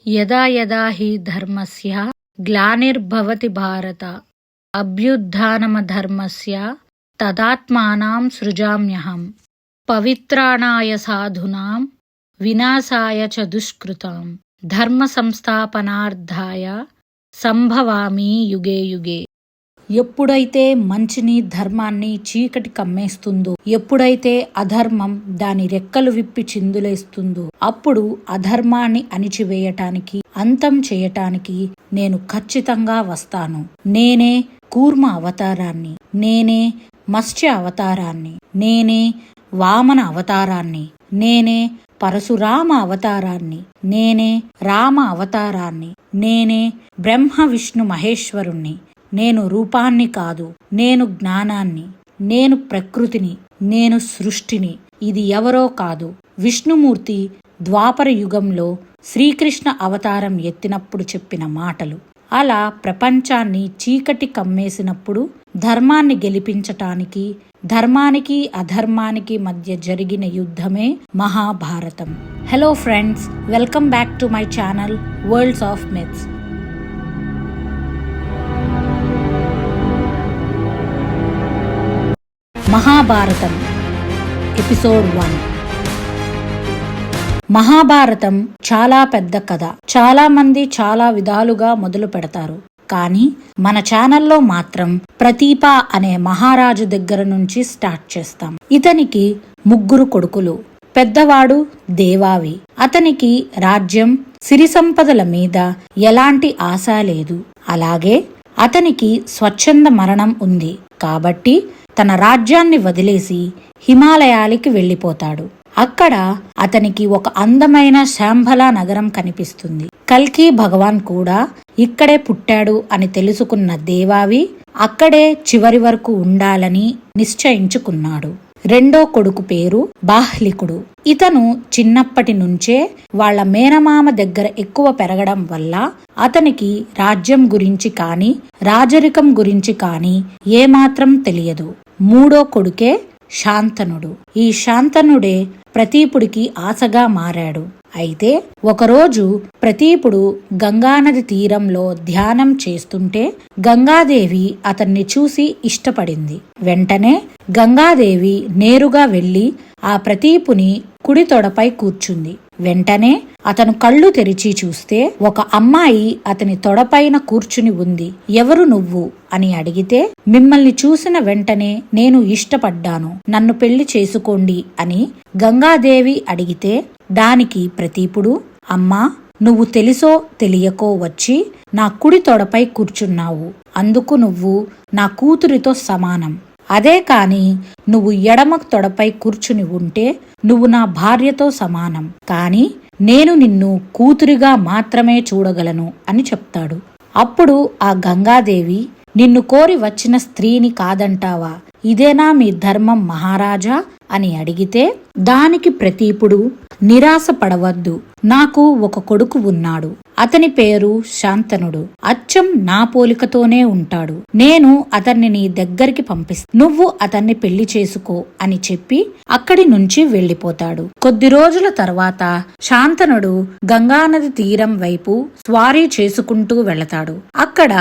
యదా యదా హి ధర్మస్య గ్లానిర్భవతి భారత అభ్యుత్థానమధర్మస్య తదాత్మానం సృజామ్యహం పవిత్రాణాయ సాధూనాం వినాశాయ చ దుష్కృతాం ధర్మ సంస్థాపనార్థాయ సంభవామి యుగే యుగే. ఎప్పుడైతే మంచిని ధర్మాన్ని చీకటి కమ్మేస్తుందో, ఎప్పుడైతే అధర్మం దాని రెక్కలు విప్పి చిందులేస్తుందో, అప్పుడు అధర్మాన్ని అణిచివేయటానికి, అంతం చేయటానికి నేను ఖచ్చితంగా వస్తాను. నేనే కూర్మ అవతారాన్ని, నేనే మత్స్య అవతారాన్ని, నేనే వామన అవతారాన్ని, నేనే పరశురామ అవతారాన్ని, నేనే రామ అవతారాన్ని, నేనే బ్రహ్మ విష్ణు మహేశ్వరుణ్ణి. నేను రూపాన్ని కాదు, నేను జ్ఞానాన్ని, నేను ప్రకృతిని, నేను సృష్టిని. ఇది ఎవరో కాదు, విష్ణుమూర్తి ద్వాపర యుగంలో శ్రీకృష్ణ అవతారం ఎత్తినప్పుడు చెప్పిన మాటలు. అలా ప్రపంచాన్ని చీకటి కమ్మేసినప్పుడు ధర్మాన్ని గెలిపించటానికి, ధర్మానికి అధర్మానికి మధ్య జరిగిన యుద్ధమే Mahabharatam. Hello friends, welcome back to my channel world's of myths. Mahabharatam episode 1. Mahabharatam చాలా పెద్ద కథ. చాలా మంది చాలా విధాలుగా మొదలు పెడతారు. కానీ మన ఛానల్లో మాత్రం ప్రతీప అనే మహారాజు దగ్గర నుంచి స్టార్ట్ చేస్తాం. ఇతనికి 3 కొడుకులు. పెద్దవాడు దేవావి. అతనికి రాజ్యం, సిరి సంపదల మీద ఎలాంటి ఆశ లేదు. అలాగే అతనికి స్వచ్ఛంద మరణం ఉంది. కాబట్టి తన రాజ్యాన్ని వదిలేసి హిమాలయాలకి వెళ్ళిపోతాడు. అక్కడ అతనికి ఒక అందమైన శాంభలా నగరం కనిపిస్తుంది. కల్కి భగవాన్ కూడా ఇక్కడే పుట్టాడు అని తెలుసుకున్న దేవావి అక్కడే చివరి వరకు ఉండాలని నిశ్చయించుకున్నాడు. రెండో కొడుకు పేరు బాహ్లికుడు. ఇతను చిన్నప్పటి నుంచే వాళ్ల మేనమామ దగ్గర ఎక్కువ పెరగడం వల్ల అతనికి రాజ్యం గురించి కానీ రాజరికం గురించి కానీ ఏమాత్రం తెలియదు. మూడో కొడుకే శాంతనుడు. ఈ శాంతనుడే ప్రతీపుడికి ఆశగా మారాడు. అయితే ఒకరోజు ప్రతీపుడు గంగానది తీరంలో ధ్యానం చేస్తుంటే గంగాదేవి అతన్ని చూసి ఇష్టపడింది. వెంటనే గంగాదేవి నేరుగా వెళ్లి ఆ ప్రతీపుని కుడి తొడపై కూర్చుంది. వెంటనే అతను కళ్ళు తెరిచి చూస్తే ఒక అమ్మాయి అతని తొడపైన కూర్చుని ఉంది. ఎవరు నువ్వు అని అడిగితే, మిమ్మల్ని చూసిన వెంటనే నేను ఇష్టపడ్డాను, నన్ను పెళ్లి చేసుకోండి అని గంగాదేవి అడిగితే, దానికి ప్రతీపుడు, అమ్మా, నువ్వు తెలుసో తెలియకో వచ్చి నా కుడి తొడపై కూర్చున్నావు. అందుకు నువ్వు నా కూతురితో సమానం. అదే కాని నువ్వు ఎడమ తొడపై కూర్చుని ఉంటే నువ్వు నా భార్యతో సమానం. కాని నేను నిన్ను కూతురిగా మాత్రమే చూడగలను అని చెప్తాడు. అప్పుడు ఆ గంగాదేవి, నిన్ను కోరి వచ్చిన స్త్రీని కాదంటావా? ఇదేనా మీ ధర్మం మహారాజా అని అడిగితే, దానికి ప్రతీపుడు, నిరాశ పడవద్దు, నాకు ఒక కొడుకు ఉన్నాడు. అతని పేరు శాంతనుడు. అచ్చం నా పోలికతోనే ఉంటాడు. నేను అతన్ని నీ దగ్గరికి పంపిస్తా, నువ్వు అతన్ని పెళ్లి చేసుకో అని చెప్పి అక్కడి నుంచి వెళ్లిపోతాడు. కొద్ది రోజుల తర్వాత శాంతనుడు గంగానది తీరం వైపు స్వారీ చేసుకుంటూ వెళతాడు. అక్కడ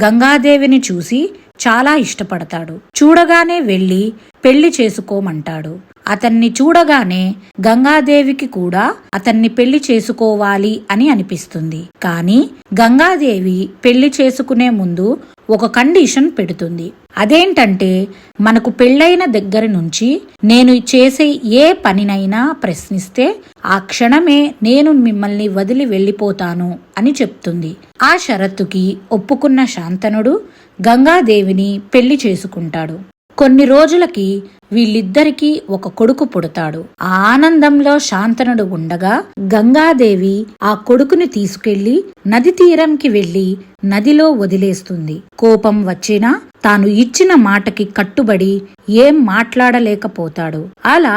గంగాదేవిని చూసి చాలా ఇష్టపడతాడు. చూడగానే వెళ్లి పెళ్లి చేసుకోమంటాడు. అతన్ని చూడగానే గంగాదేవికి కూడా అతన్ని పెళ్లి చేసుకోవాలి అని అనిపిస్తుంది. కానీ గంగాదేవి పెళ్లి చేసుకునే ముందు ఒక కండిషన్ పెడుతుంది. అదేంటంటే, మనకు పెళ్లైన దగ్గర నుంచి నేను చేసే ఏ పనినైనా ప్రశ్నిస్తే ఆ క్షణమే నేను మిమ్మల్ని వదిలి వెళ్ళిపోతాను అని చెప్తుంది. ఆ షరతుకి ఒప్పుకున్న శాంతనుడు గంగాదేవిని పెళ్లి చేసుకుంటాడు. కొన్ని రోజులకి వీళ్ళిద్దరికీ ఒక కొడుకు పుడతాడు. ఆ ఆనందంలో శాంతనుడు ఉండగా గంగాదేవి ఆ కొడుకుని తీసుకెళ్లి నది తీరంకి వెళ్లి నదిలో వదిలేస్తుంది. కోపం వచ్చినా తాను ఇచ్చిన మాటకి కట్టుబడి ఏం మాట్లాడలేకపోతాడు. అలా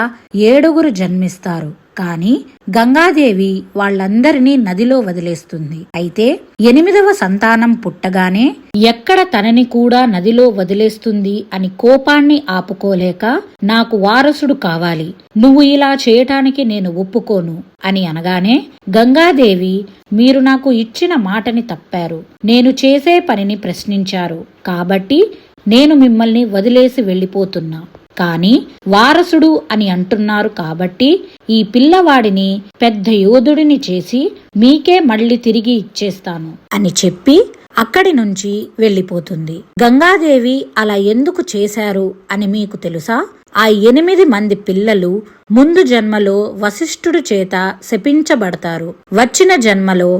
7 జన్మిస్తారు. కాని గంగాదేవి వాళ్ళందరినీ నదిలో వదిలేస్తుంది. అయితే 8వ సంతానం పుట్టగానే ఎక్కడ తనని కూడా నదిలో వదిలేస్తుంది అని కోపాన్ని ఆపుకోలేక, నాకు వారసుడు కావాలి, నువ్వు ఇలా చేయటానికి నేను ఒప్పుకోను అని అనగానే గంగాదేవి, మీరు నాకు ఇచ్చిన మాటని తప్పారు, నేను చేసే పనిని ప్రశ్నించారు, కాబట్టి నేను మిమ్మల్ని వదిలేసి వెళ్ళిపోతున్నా. కాని వారసుడు అని అంటున్నారు కాబట్టి ఈ పిల్లవాడిని పెద్ద యోధుడిని చేసి మీకే మళ్ళీ తిరిగి ఇచ్చేస్తాను అని చెప్పి అక్కడి నుంచి వెళ్ళిపోతుంది. గంగాదేవి అలా ఎందుకు చేశారు అని మీకు తెలుసా? ఆ 8 మంది పిల్లలు ముందు జన్మలో వశిష్ఠుడి చేత శపించబడతారు. వచ్చిన జన్మలో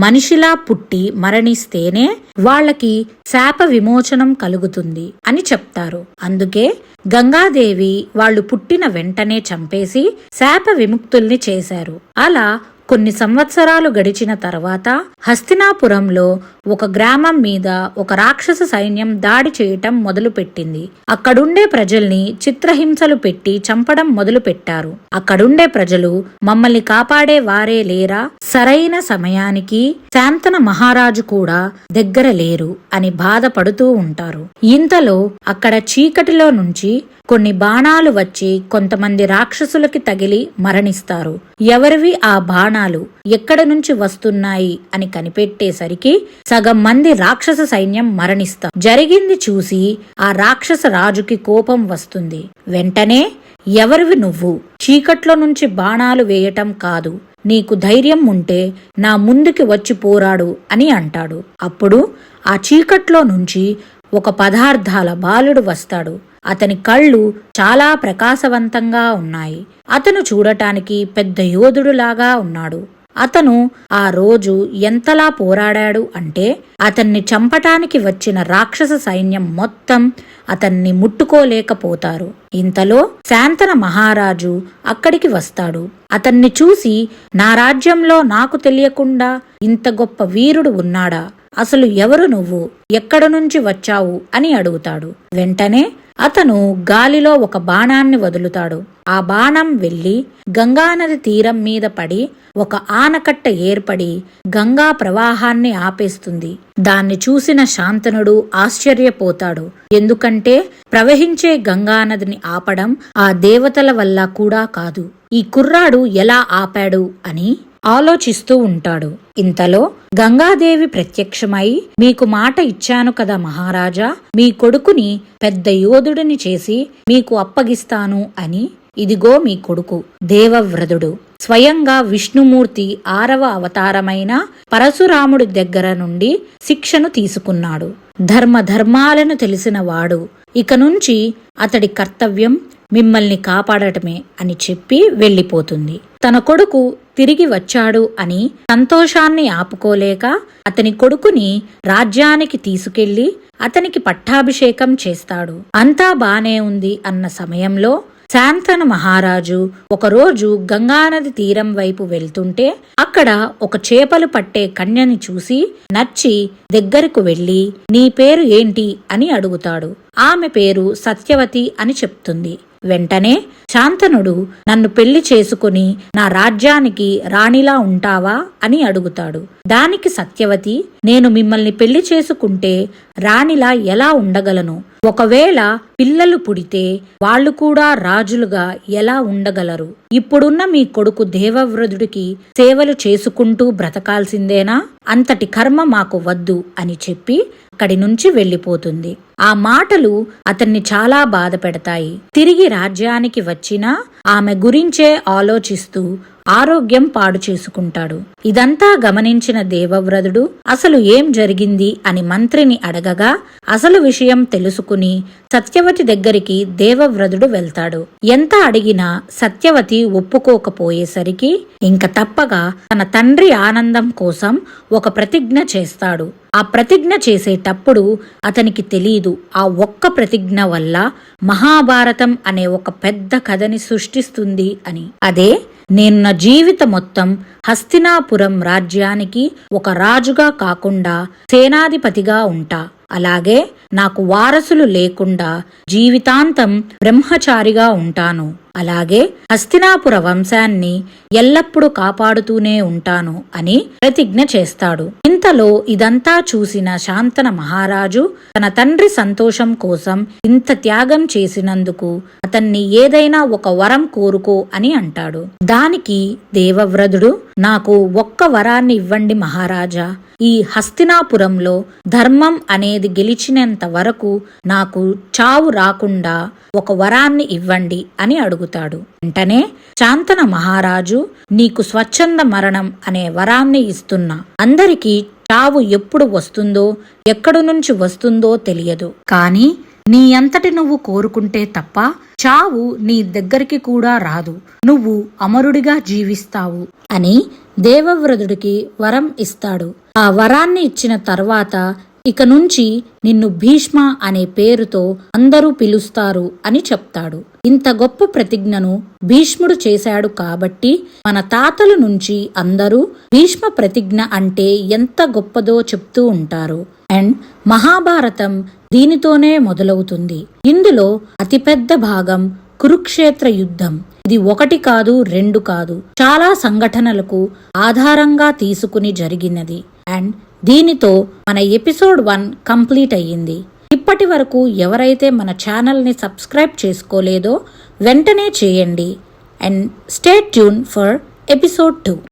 మనిషిలా పుట్టి మరణిస్తేనే వాళ్ళకి శాప విమోచనం కలుగుతుంది అని చెప్తారు. అందుకే గంగాదేవి వాళ్ళు పుట్టిన వెంటనే చంపేసి శాప విముక్తుల్ని చేశారు. అలా కొన్ని సంవత్సరాలు గడిచిన తర్వాత హస్తినాపురంలో ఒక గ్రామం మీద ఒక రాక్షస సైన్యం దాడి చేయటం మొదలుపెట్టింది. అక్కడుండే ప్రజల్ని చిత్రహింసలు పెట్టి చంపడం మొదలు పెట్టారు. అక్కడుండే ప్రజలు, మమ్మల్ని కాపాడే వారే లేరా, సరైన సమయానికి శాంతన మహారాజు కూడా దగ్గర లేరు అని బాధపడుతూ ఉంటారు. ఇంతలో అక్కడ చీకటిలో నుంచి కొన్ని బాణాలు వచ్చి కొంతమంది రాక్షసులకి తగిలి మరణిస్తారు. ఎవరివి ఆ బాణాలు, ఎక్కడి నుంచి వస్తున్నాయి అని కనిపెట్టేసరికి సగం మంది రాక్షస సైన్యం మరణిస్తారు. జరిగింది చూసి ఆ రాక్షస రాజుకి కోపం వస్తుంది. వెంటనే, ఎవరివి నువ్వు, చీకట్లో నుంచి బాణాలు వేయటం కాదు, నీకు ధైర్యం ఉంటే నా ముందుకి వచ్చి పోరాడు అని అంటాడు. అప్పుడు ఆ చీకట్లో నుంచి ఒక పదార్థాల బాలుడు వస్తాడు. అతని కళ్ళు చాలా ప్రకాశవంతంగా ఉన్నాయి. అతను చూడటానికి పెద్ద యోధుడులాగా ఉన్నాడు. అతను ఆ రోజు ఎంతలా పోరాడాడు అంటే అతన్ని చంపటానికి వచ్చిన రాక్షస సైన్యం మొత్తం అతన్ని ముట్టుకోలేకపోతారు. ఇంతలో శాంతన మహారాజు అక్కడికి వస్తాడు. అతన్ని చూసి, నా రాజ్యంలో నాకు తెలియకుండా ఇంత గొప్ప వీరుడు ఉన్నాడా, అసలు ఎవరు నువ్వు, ఎక్కడ నుంచి వచ్చావు అని అడుగుతాడు. వెంటనే అతను గాలిలో ఒక బాణాన్ని వదులుతాడు. ఆ బాణం వెళ్లి గంగానది తీరం మీద పడి ఒక ఆనకట్ట ఏర్పడి గంగా ప్రవాహాన్ని ఆపేస్తుంది. దాన్ని చూసిన శాంతనుడు ఆశ్చర్యపోతాడు. ఎందుకంటే ప్రవహించే గంగానదిని ఆపడం ఆ దేవతల వల్ల కూడా కాదు, ఈ కుర్రాడు ఎలా ఆపాడు అని ఆలోచిస్తూ ఉంటాడు. ఇంతలో గంగాదేవి ప్రత్యక్షమై, మీకు మాట ఇచ్చాను కదా మహారాజా, మీ కొడుకుని పెద్ద యోధుడిని చేసి మీకు అప్పగిస్తాను అని. ఇదిగో మీ కొడుకు దేవవ్రతుడు, స్వయంగా విష్ణుమూర్తి 6వ అవతారమైన పరశురాముడి దగ్గర నుండి శిక్షను తీసుకున్నాడు. ధర్మాలను తెలిసిన వాడు. ఇక నుంచి అతడి కర్తవ్యం మిమ్మల్ని కాపాడటమే అని చెప్పి వెళ్ళిపోతుంది. తన కొడుకు తిరిగి వచ్చాడు అని సంతోషాన్ని ఆపుకోలేక అతని కొడుకుని రాజ్యానికి తీసుకెళ్లి అతనికి పట్టాభిషేకం చేస్తాడు. అంతా బానే ఉంది అన్న సమయంలో శాంతను మహారాజు ఒకరోజు గంగానది తీరం వైపు వెళ్తుంటే అక్కడ ఒక చేపలు పట్టే కన్యని చూసి నచ్చి దగ్గరకు వెళ్లి, నీ పేరు ఏంటి అని అడుగుతాడు. ఆమె పేరు సత్యవతి అని చెప్తుంది. వెంటనే శాంతనుడు, నన్ను పెళ్లి చేసుకుని నా రాజ్యానికి రాణిలా ఉంటావా అని అడుగుతాడు. దానికి సత్యవతి, నేను మిమ్మల్ని పెళ్లి చేసుకుంటే రాణిలా ఎలా ఉండగలను, ఒకవేళ పిల్లలు పుడితే వాళ్ళు కూడా రాజులుగా ఎలా ఉండగలరు, ఇప్పుడున్న మీ కొడుకు దేవవ్రతుడికి సేవలు చేసుకుంటూ బ్రతకాల్సిందేనా, అంతటి కర్మ మాకు వద్దు అని చెప్పి అక్కడి నుంచి వెళ్ళిపోతుంది. ఆ మాటలు అతన్ని చాలా బాధ పెడతాయి. తిరిగి రాజ్యానికి వచ్చినా ఆమె గురించే ఆలోచిస్తూ ఆరోగ్యం పాడు చేసుకుంటాడు. ఇదంతా గమనించిన దేవవ్రతుడు అసలు ఏం జరిగింది అని మంత్రిని అడగగా అసలు విషయం తెలుసుకుని సత్యవతి దగ్గరికి దేవవ్రతుడు వెళ్తాడు. ఎంత అడిగినా సత్యవతి ఒప్పుకోకపోయేసరికి ఇంక తప్పగా తన తండ్రి ఆనందం కోసం ఒక ప్రతిజ్ఞ చేస్తాడు. ఆ ప్రతిజ్ఞ చేసేటప్పుడు అతనికి తెలీదు ఆ ఒక్క ప్రతిజ్ఞ వల్ల మహాభారతం అనే ఒక పెద్ద కథని సృష్టిస్తుంది అని. అదే, నేను నా జీవితం మొత్తం హస్తినాపురం రాజ్యానికి ఒక రాజుగా కాకుండా సేనాధిపతిగా ఉంటా. అలాగే నాకు వారసులు లేకుండా జీవితాంతం బ్రహ్మచారిగా ఉంటాను. అలాగే హస్తినాపుర వంశాన్ని ఎల్లప్పుడూ కాపాడుతూనే ఉంటాను అని ప్రతిజ్ఞ చేస్తాడు. ఇంతలో ఇదంతా చూసిన శాంతన మహారాజు తన తండ్రి సంతోషం కోసం ఇంత త్యాగం చేసినందుకు అతన్ని ఏదైనా ఒక వరం కోరుకో అని అంటాడు. దానికి దేవవ్రతుడు, నాకు ఒక్క వరాన్ని ఇవ్వండి మహారాజా. ఈ హస్తినాపురంలో ధర్మం అనేది గెలిచినంత వరకు నాకు చావు రాకుండా ఒక వరాన్ని ఇవ్వండి అని అడుగుతాడు. వెంటనే శాంతన మహారాజు, నీకు స్వచ్ఛంద మరణం అనే వరాన్ని ఇస్తున్నా. అందరికీ చావు ఎప్పుడు వస్తుందో ఎక్కడి నుంచి వస్తుందో తెలియదు, కానీ నీ అంతటి నువ్వు కోరుకుంటే తప్ప చావు నీ దగ్గరికి కూడా రాదు. నువ్వు అమరుడిగా జీవిస్తావు అని దేవవ్రతుడికి వరం ఇస్తాడు. ఆ వరాన్ని ఇచ్చిన తర్వాత ఇక నుంచి నిన్ను భీష్మ అనే పేరుతో అందరూ పిలుస్తారు అని చెప్తాడు. ఇంత గొప్ప ప్రతిజ్ఞను భీష్ముడు చేశాడు కాబట్టి మన తాతల నుంచి అందరూ భీష్మ ప్రతిజ్ఞ అంటే ఎంత గొప్పదో చెప్తూ ఉంటారు. అండ్ మహాభారతం దీనితోనే మొదలవుతుంది. ఇందులో అతిపెద్ద భాగం కురుక్షేత్ర యుద్ధం. ఇది 1 కాదు 2 కాదు, చాలా సంఘటనలకు ఆధారంగా తీసుకుని జరిగినది. అండ్ దీనితో మన ఎపిసోడ్ 1 కంప్లీట్ అయ్యింది. ఇప్పటి వరకు ఎవరైతే మన ఛానల్ని సబ్స్క్రైబ్ చేసుకోలేదో వెంటనే చేయండి. And stay tune for episode 2.